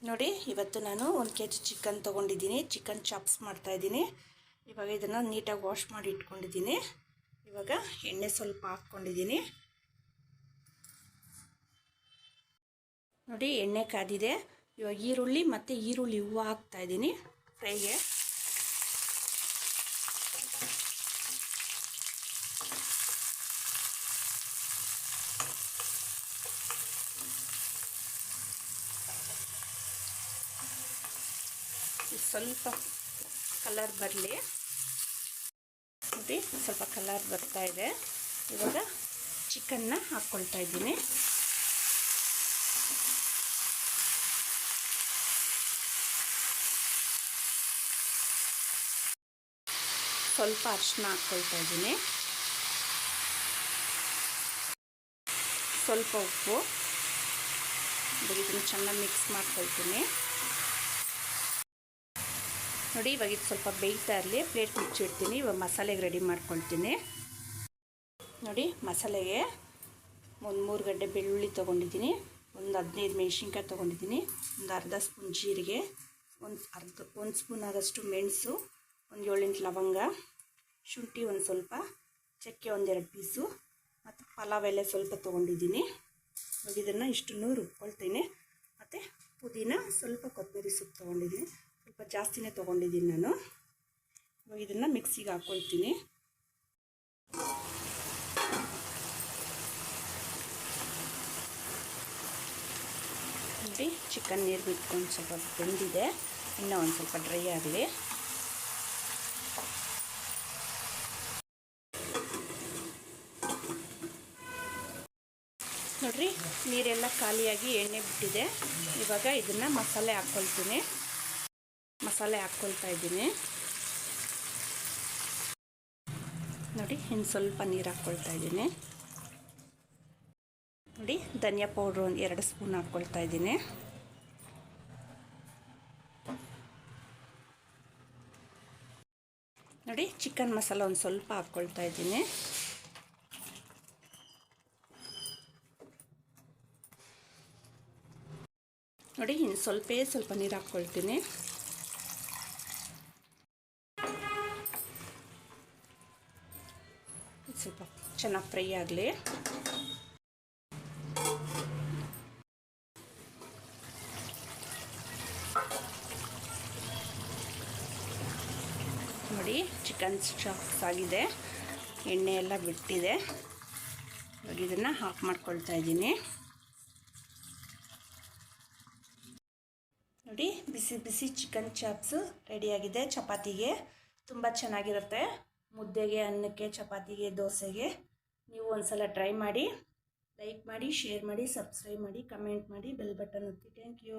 ನೋಡಿ, ಇವತ್ತು ನಾನು 1 kg ಚಿಕನ್ ತೊಗೊಂಡಿದ್ದೀನಿ. ಚಿಕನ್ ಚಾಪ್ಸ್ ಮಾಡ್ತಾಯಿದ್ದೀನಿ. ಇವಾಗ ಇದನ್ನು ನೀಟಾಗಿ ವಾಶ್ ಮಾಡಿ ಇಟ್ಕೊಂಡಿದ್ದೀನಿ. ಇವಾಗ ಎಣ್ಣೆ ಸ್ವಲ್ಪ ಹಾಕ್ಕೊಂಡಿದ್ದೀನಿ. ನೋಡಿ, ಎಣ್ಣೆ ಕಾದಿದೆ. ಇವಾಗ ಈರುಳ್ಳಿ ಮತ್ತು ಈರುಳ್ಳಿ ಹೂವು ಹಾಕ್ತಾಯಿದ್ದೀನಿ ಫ್ರೈಗೆ. ಸ್ವಲ್ಪ ಕಲರ್ ಬರಲಿ. ನೋಡಿ, ಸ್ವಲ್ಪ ಕಲರ್ ಬರ್ತಾ ಇದೆ. ಇವಾಗ ಚಿಕನ್ನ ಹಾಕ್ಕೊಳ್ತಾ ಇದ್ದೀನಿ. ಸ್ವಲ್ಪ ಅರಿಶಿನ ಹಾಕ್ಕೊಳ್ತಾ ಇದ್ದೀನಿ. ಸ್ವಲ್ಪ ಉಪ್ಪು. ಇದನ್ನು ಚೆನ್ನಾಗಿ ಮಿಕ್ಸ್ ಮಾಡ್ಕೊಳ್ತೀನಿ. ನೋಡಿ, ಇವಾಗ ಇದು ಸ್ವಲ್ಪ ಬೇಯ್ತಾ ಇರಲಿ. ಪ್ಲೇಟ್ ಮುಚ್ಚಿಡ್ತೀನಿ. ಇವಾಗ ಮಸಾಲೆಗೆ ರೆಡಿ ಮಾಡ್ಕೊಳ್ತೀನಿ. ನೋಡಿ, ಮಸಾಲೆಗೆ ಒಂದು 3 ಗಡ್ಡೆ ಬೆಳ್ಳುಳ್ಳಿ ತೊಗೊಂಡಿದ್ದೀನಿ, ಒಂದು 15 ಮೆಣಸಿನ್ಕಾಯಿ ತೊಗೊಂಡಿದ್ದೀನಿ, ಒಂದು ಅರ್ಧ ಸ್ಪೂನ್ ಜೀರಿಗೆ, ಒಂದು ಸ್ಪೂನ್ ಆಗೋಷ್ಟು ಮೆಣಸು, ಒಂದು 7-8 ಲವಂಗ, ಶುಂಠಿ ಒಂದು ಸ್ವಲ್ಪ, ಚಕ್ಕೆ 1-2 ಪೀಸು ಮತ್ತು ಪಲಾವ್ ಎಲೆ ಸ್ವಲ್ಪ ತೊಗೊಂಡಿದ್ದೀನಿ. ಇವಾಗ ಇದನ್ನು ಇಷ್ಟನ್ನು ರುಬ್ಕೊಳ್ತೀನಿ. ಮತ್ತು ಪುದೀನ, ಸ್ವಲ್ಪ ಕೊತ್ತಂಬರಿ ಸೊಪ್ಪು ತೊಗೊಂಡಿದ್ದೀನಿ. ಸ್ವಲ್ಪ ಜಾಸ್ತಿನೇ ತೊಗೊಂಡಿದ್ದೀನಿ ನಾನು. ಇವಾಗ ಇದನ್ನು ಮಿಕ್ಸಿಗೆ ಹಾಕ್ಕೊಳ್ತೀನಿ. ನೋಡಿ, ಚಿಕನ್ ನೀರು ಬಿಟ್ಕೊಂಡು ಸ್ವಲ್ಪ ಬೆಂದಿದೆ. ಇನ್ನೂ ಒಂದು ಸ್ವಲ್ಪ ಡ್ರೈ ಆಗಲಿ. ನೋಡಿರಿ, ನೀರೆಲ್ಲ ಖಾಲಿಯಾಗಿ ಎಣ್ಣೆ ಬಿಟ್ಟಿದೆ. ಇವಾಗ ಇದನ್ನು ಮಸಾಲೆ ಹಾಕ್ಕೊಳ್ತೀನಿ. ಮಸಾಲೆ ಹಾಕ್ಕೊಳ್ತಾ ಇದ್ದೀನಿ. ನೋಡಿ, ಇನ್ನು ಸ್ವಲ್ಪ ನೀರು ಹಾಕ್ಕೊಳ್ತಾ ಇದ್ದೀನಿ. ನೋಡಿ, ಧನಿಯಾ ಪೌಡ್ರು 2 ಸ್ಪೂನ್ ಹಾಕ್ಕೊಳ್ತಾ ಇದ್ದೀನಿ. ನೋಡಿ, ಚಿಕನ್ ಮಸಾಲ ಒಂದು ಸ್ವಲ್ಪ ಹಾಕ್ಕೊಳ್ತಾ ಇದ್ದೀನಿ. ನೋಡಿ, ಇನ್ನು ಸ್ವಲ್ಪ ನೀರು ಹಾಕ್ಕೊಳ್ತೀನಿ. ಸ್ವಲ್ಪ ಚೆನ್ನಾಗಿ ಫ್ರೈ ಆಗಲಿ. ನೋಡಿ, ಚಿಕನ್ ಚಾಪ್ಸ್ ಆಗಿದೆ. ಎಣ್ಣೆ ಎಲ್ಲ ಬಿಟ್ಟಿದೆ. ಇವಾಗ ಇದನ್ನು ಹಾಫ್ ಮಾಡ್ಕೊಳ್ತಾ ಇದ್ದೀನಿ. ನೋಡಿ, ಬಿಸಿ ಬಿಸಿ ಚಿಕನ್ ಚಾಪ್ಸು ರೆಡಿಯಾಗಿದೆ. ಚಪಾತಿಗೆ ತುಂಬ ಚೆನ್ನಾಗಿರುತ್ತೆ. ಮುದ್ದೆಗೆ, ಅನ್ನಕ್ಕೆ, ಚಪಾತಿಗೆ, ದೋಸೆಗೆ ನೀವು ಒಂದ್ಸಲ ಟ್ರೈ ಮಾಡಿ. ಲೈಕ್ ಮಾಡಿ, ಶೇರ್ ಮಾಡಿ, ಸಬ್ಸ್ಕ್ರೈಬ್ ಮಾಡಿ, ಕಮೆಂಟ್ ಮಾಡಿ, ಬೆಲ್ ಬಟನ್ ಒತ್ತಿ. Thank you.